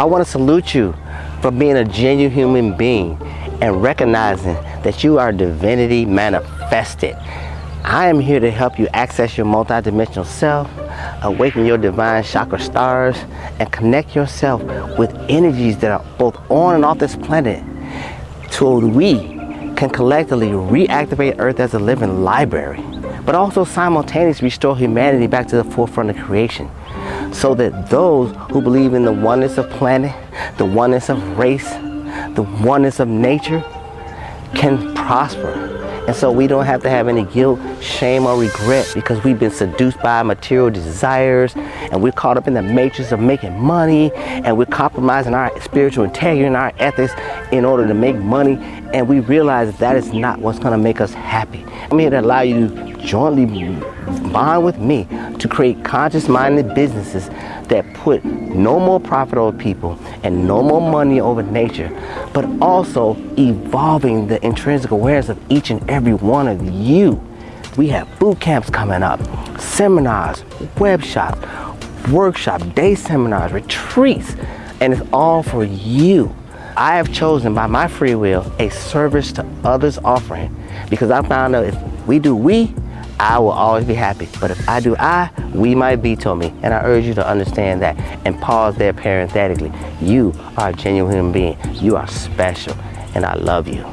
I want to salute you for being a genuine human being and recognizing that you are divinity manifested. I am here to help you access your multidimensional self, awaken your divine chakra stars, and connect yourself with energies that are both on and off this planet so we can collectively reactivate Earth as a living library, but also simultaneously restore humanity back to the forefront of creation, so that those who believe in the oneness of planet, the oneness of race, the oneness of nature can prosper. And so we don't have to have any guilt, shame, or regret because we've been seduced by material desires and we're caught up in the matrix of making money, and we're compromising our spiritual integrity and our ethics in order to make money, and we realize that is not what's going to make us happy. I'm here to allow you to jointly bond with me to create conscious-minded businesses that put no more profit over people and no more money over nature, but also evolving the intrinsic awareness of each and every one of you. We have boot camps coming up, seminars, web shops, workshops, day seminars, retreats, and it's all for you. I have chosen by my free will a service to others offering, because I found out if we do we, I will always be happy. But if I do I, we might veto me. And I urge you to understand that and pause there parenthetically. You are a genuine human being. You are special, and I love you.